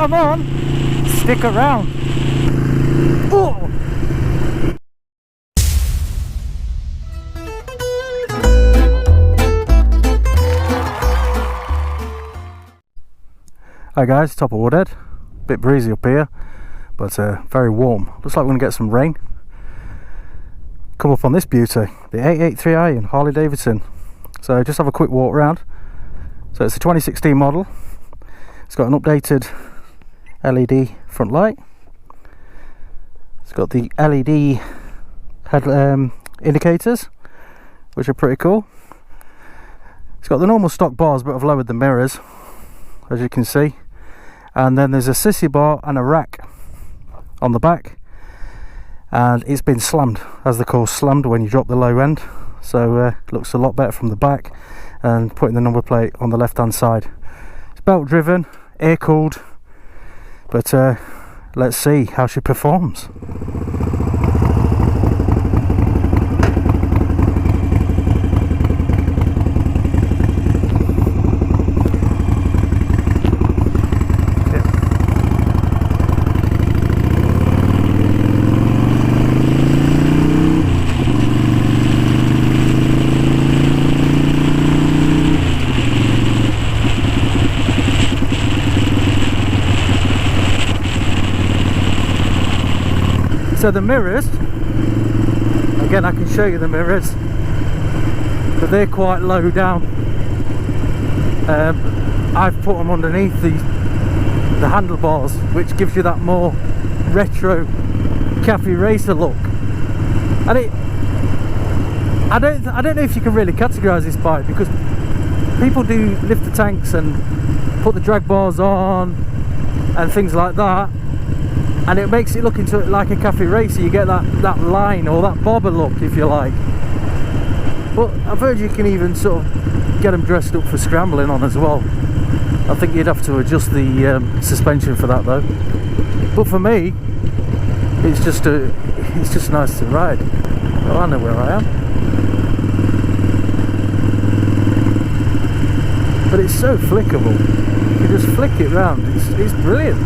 Come on, stick around. Oh. Hi guys, top of Woodhead. Bit breezy up here, but very warm. Looks like we're going to get some rain. Come up on this beauty, the 883i in Harley Davidson. So just have a quick walk around. So it's a 2016 model. It's got an updated LED front light. It's got the LED head indicators, which are pretty cool. It's got the normal stock bars, but I've lowered the mirrors, as you can see. And then there's a sissy bar and a rack on the back. And it's been slammed, as they call slammed when you drop the low end. So it looks a lot better from the back. And putting the number plate on the left hand side. It's belt driven, air cooled, but let's see how she performs. So the mirrors, again I can show you the mirrors, but they're quite low down. I've put them underneath the handlebars, which gives you that more retro cafe racer look. And I don't know if you can really categorise this bike, because people do lift the tanks and put the drag bars on and things like that. And it makes it look into it like a cafe racer. You get that line or that bobber look, if you like. But I've heard you can even sort of get them dressed up for scrambling on as well. I think you'd have to adjust the suspension for that though. But for me, it's just nice to ride. Oh, I know where I am. But it's so flickable. You just flick it round. It's brilliant.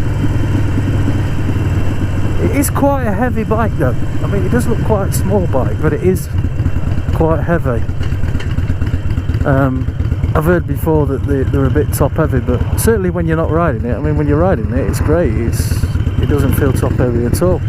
It is quite a heavy bike though. I mean, it does look quite a small bike, but it is quite heavy. I've heard before that they're a bit top heavy, but certainly when you're not riding it, I mean, when you're riding it, it's great. It doesn't feel top heavy at all.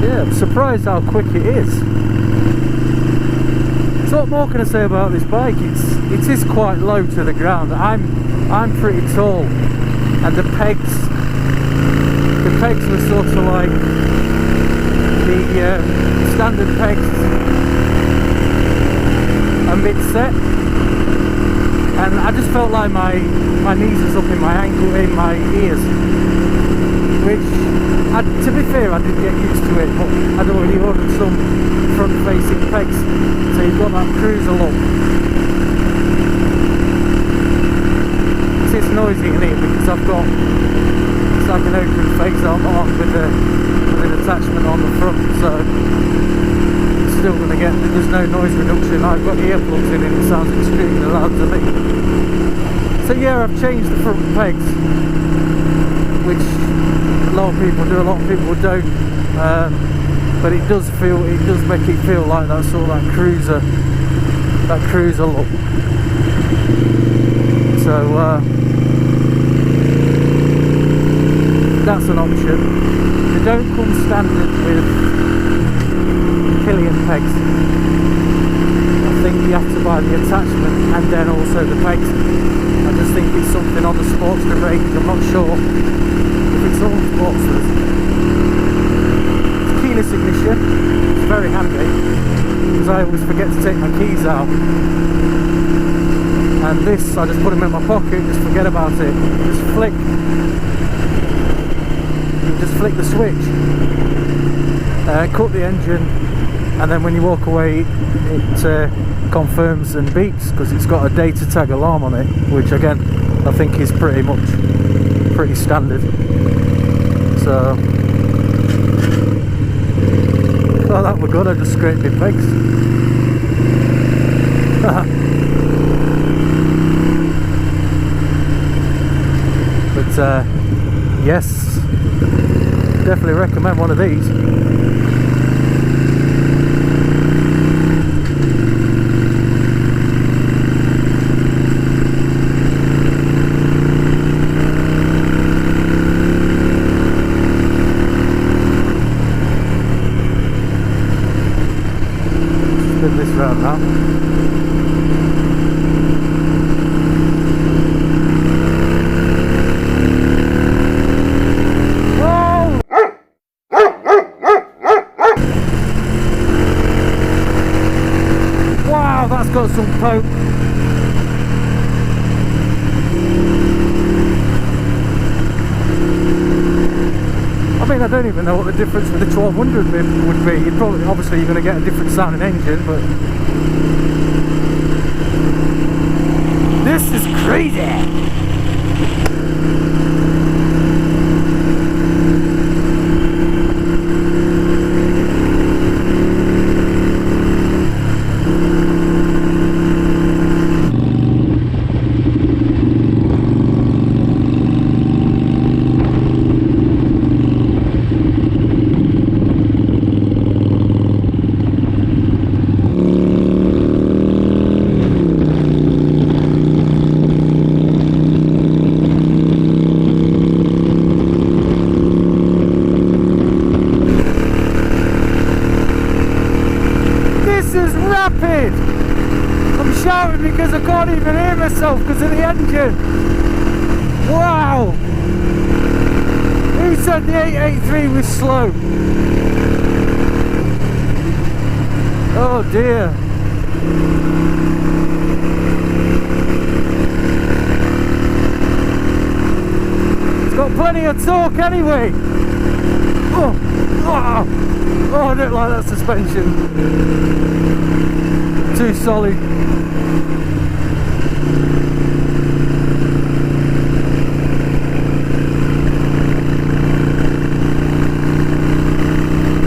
Yeah, I'm surprised how quick it is. So what more can I say about this bike? It is quite low to the ground. I'm pretty tall, and the pegs were sort of like the standard pegs are mid-set, and I just felt like my knees was up in my ankle, in my ears, which, to be fair, I didn't get used to it, but I'd already ordered some front-facing pegs, so you've got that cruiser look. It's noisy in here because I've got, it's like an open face arm with an attachment on the front, so it's still going to get, there's no noise reduction. I've got earplugs in and it sounds extremely loud to me. So yeah, I've changed the front pegs, which a lot of people do, a lot of people don't, but it does make it feel like that sort of that cruiser look. So that's an option. They don't come standard with Killian pegs. I think you have to buy the attachment and then also the pegs. I just think it's something on the Sportster range. I'm not sure if it's all Sportsters. It's keyless ignition. It's very handy because I always forget to take my keys out. And this, I just put them in my pocket, just forget about it. Just flick the switch, cut the engine, and then when you walk away it confirms and beeps because it's got a data tag alarm on it, which again I think is pretty much pretty standard. So, oh, that were good. I just scraped my legs. But yes, definitely recommend one of these. Spin this round now. Got some poke. I mean, I don't even know what the difference with the 1200 would be. You'd probably, obviously, you're going to get a different sounding engine, but this is crazy. Rapid! I'm shouting because I can't even hear myself because of the engine. Wow! Who said the 883 was slow? Oh dear. It's got plenty of torque anyway. Oh, I don't like that suspension. Too solid.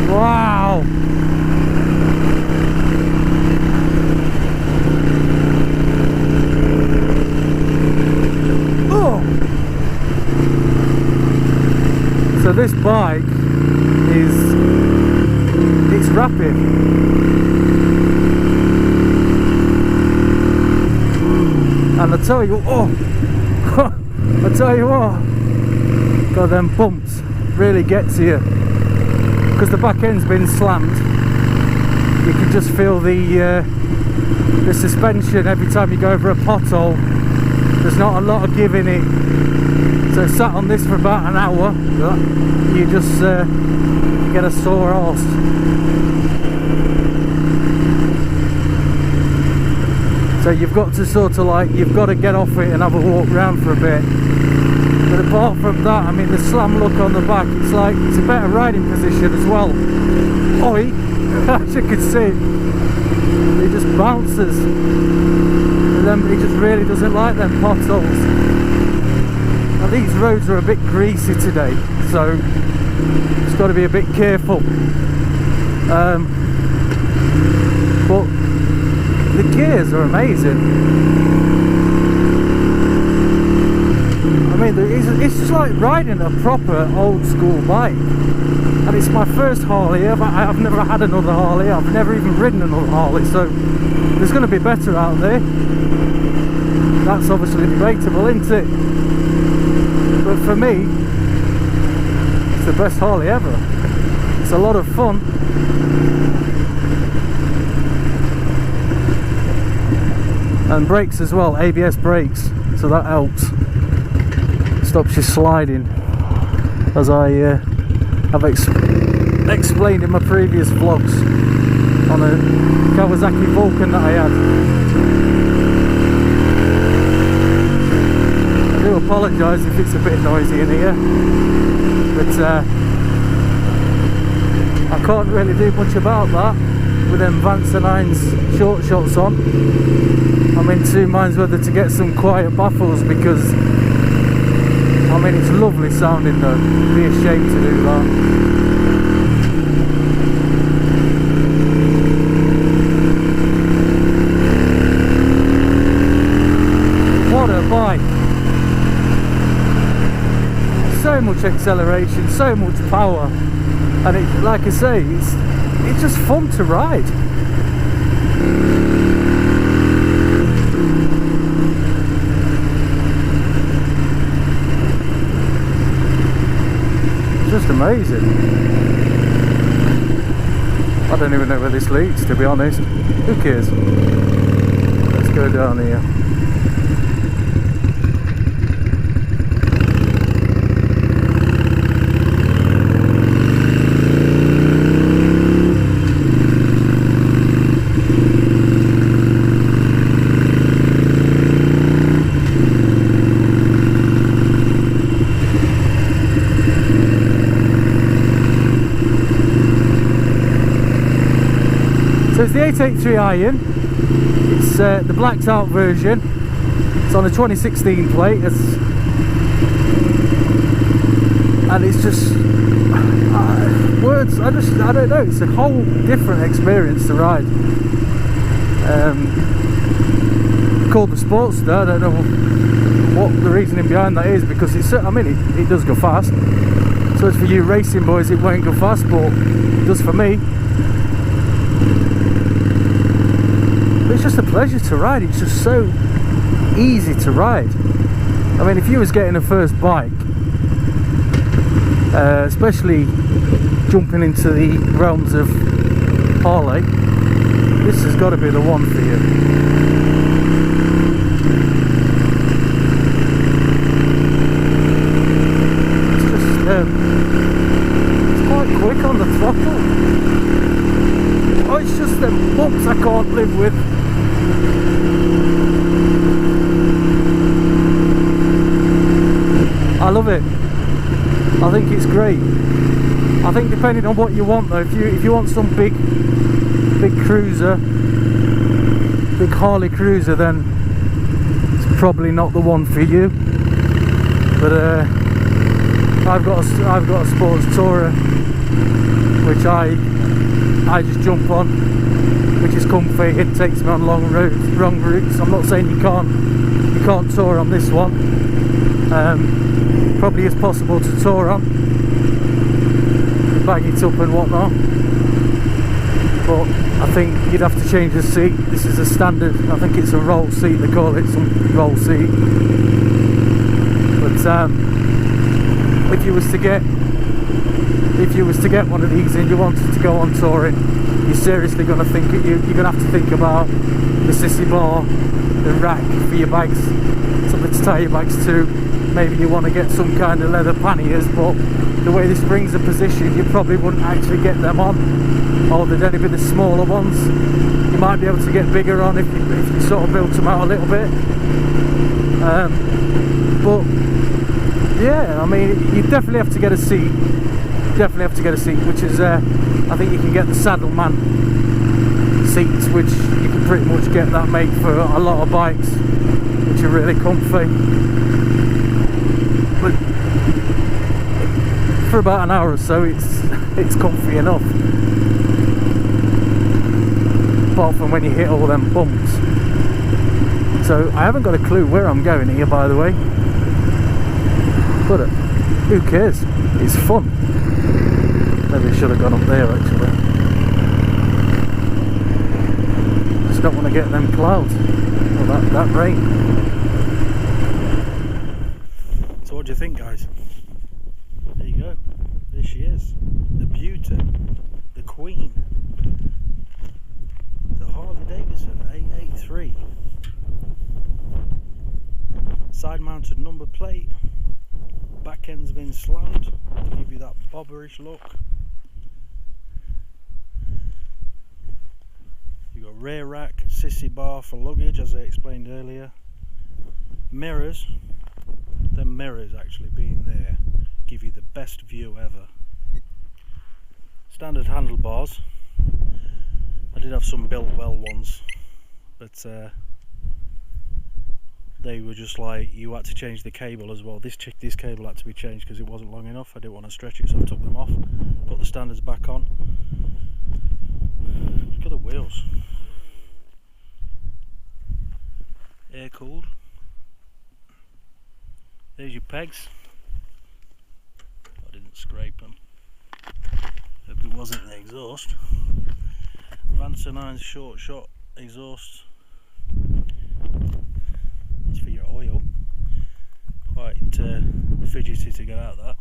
Wow. Oh. So this bike it's rapid. And I tell you, I tell you what, God, them bumps really get to you because the back end's been slammed. You can just feel the suspension every time you go over a pothole. There's not a lot of give in it. So sat on this for about an hour, you just get a sore arse. So you've got to sort of like, you've got to get off it and have a walk round for a bit. But apart from that, I mean, the slam look on the back, it's like, it's a better riding position as well. Oi, as you can see, it just bounces. And then it just really doesn't like them potholes. Now these roads are a bit greasy today, so just got to be a bit careful. But the gears are amazing. I mean, it's just like riding a proper old school bike. And it's my first Harley. I've never had another Harley. I've never even ridden another Harley. So there's going to be better out there. That's obviously debatable, isn't it? But for me, it's the best Harley ever. It's a lot of fun. And brakes as well, ABS brakes, so that helps. Stops you sliding, as I have explained in my previous vlogs on a Kawasaki Vulcan that I had. I do apologise if it's a bit noisy in here, but I can't really do much about that with them Vance and Hines short shots on. I'm in two minds whether to get some quiet baffles because I mean, it's lovely sounding though. It'd be a shame to do that. What a bike! So much acceleration, so much power, and it, like I say, it's just fun to ride. Just amazing. I don't even know where this leads, to be honest. Who cares? Let's go down here. So it's the 883 Iron. It's the blacked out version. It's on a 2016 plate. And it's just words. I don't know. It's a whole different experience to ride. Called the Sportster. I don't know what the reasoning behind that is, because it's. I mean, it does go fast. So as for you racing boys, it won't go fast, but it does for me. It's just a pleasure to ride. It's just so easy to ride. I mean, if you was getting a first bike, especially jumping into the realms of Harley, this has got to be the one for you. It's just it's quite quick on the throttle. Oh, it's just the bumps I can't live with. I love it. I think it's great. I think depending on what you want though, if you want some big cruiser, big Harley cruiser, then it's probably not the one for you. But I've got a sports tourer which I just jump on, which is comfy. It takes me on long routes. I'm not saying you can't tour on this one. Probably is possible to tour on, bag it up and whatnot, but I think you'd have to change the seat. This is a standard, I think it's a roll seat, they call it, some roll seat. But if you was to get one of these and you wanted to go on touring, you're seriously going to think you're going to have to think about the sissy bar, the rack for your bags, something to tie your bags to. Maybe you want to get some kind of leather panniers, but the way the springs are positioned, you probably wouldn't actually get them on, or they'd only be the smaller ones. You might be able to get bigger on if you sort of built them out a little bit. But yeah, I mean, you definitely have to get a seat. Which is I think you can get the Saddleman seats, which you can pretty much get that made for a lot of bikes, which are really comfy. But for about an hour or so, it's comfy enough. Apart from when you hit all them bumps. So I haven't got a clue where I'm going here, by the way. But who cares? It's fun. Maybe I should have gone up there actually. Just don't want to get them clouds or that rain. So what do you think, guys? There you go. There she is. The beauty. The queen. The Harley Davidson 883. Side mounted number plate. Back end's been slammed to give you that bobberish look. You've got rear rack, sissy bar for luggage, as I explained earlier. Mirrors. The mirrors actually being there give you the best view ever. Standard handlebars. I did have some built well ones, but they were just like, you had to change the cable as well. This cable had to be changed because it wasn't long enough. I didn't want to stretch it, so I took them off, put the standards back on. Look at the wheels, air cooled. There's your pegs. I didn't scrape them. Hope it wasn't the exhaust. Vancer 9's short shot exhaust. That's for your oil. Quite fidgety to get out of that.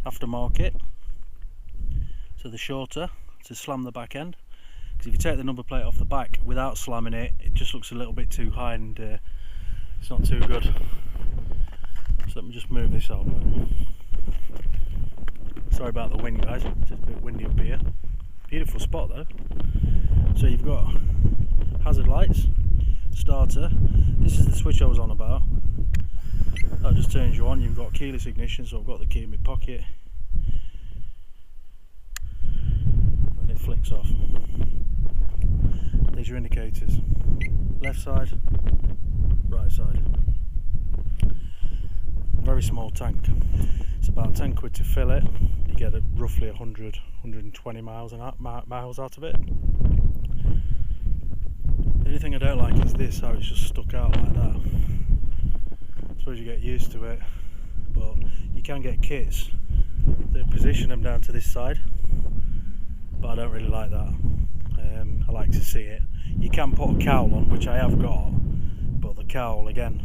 Aftermarket. So the shorter to slam the back end. Because if you take the number plate off the back without slamming it, it just looks a little bit too high and it's not too good. So let me just move this over. Sorry about the wind, guys. It's a bit windy up here. Beautiful spot though. So you've got hazard lights, starter. This is the switch I was on about. That just turns you on. You've got keyless ignition, so I've got the key in my pocket. And it flicks off. There's your indicators. Left side, right side. Very small tank. It's about 10 quid to fill it. You get roughly 100, 120 miles out of it. The only thing I don't like is this, how it's just stuck out like that. I suppose you get used to it, but you can get kits that position them down to this side, but I don't really like that. I like to see it. You can put a cowl on, which I have got, but the cowl again,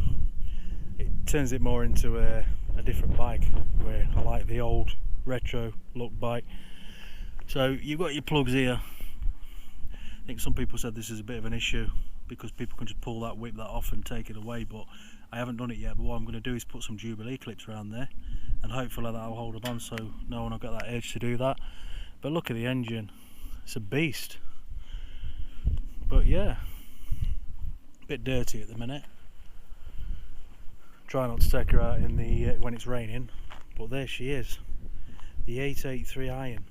it turns it more into a different bike, where I like the old retro look bike. So you've got your plugs here. I think some people said this is a bit of an issue because people can just pull that, whip that off and take it away, but I haven't done it yet. But what I'm going to do is put some Jubilee clips around there, and hopefully that'll hold them on, so no one will get that urge to do that. But look at the engine, it's a beast. But yeah, a bit dirty at the minute. Try not to take her out in the when it's raining, but there she is, the 883 Iron.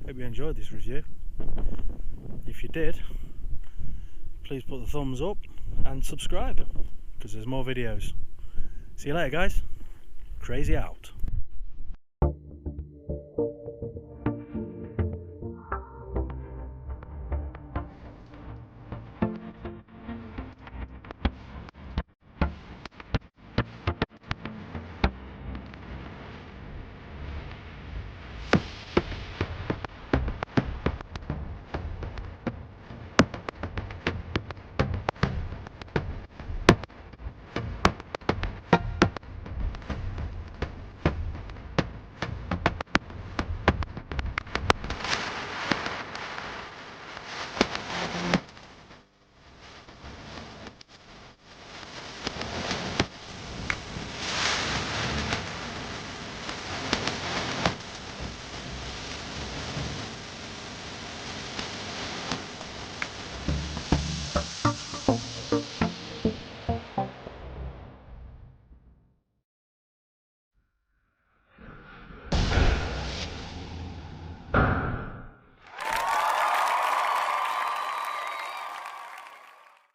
Hope you enjoyed this review. If you did, please put the thumbs up and subscribe, because there's more videos. See you later, guys. Crazy out.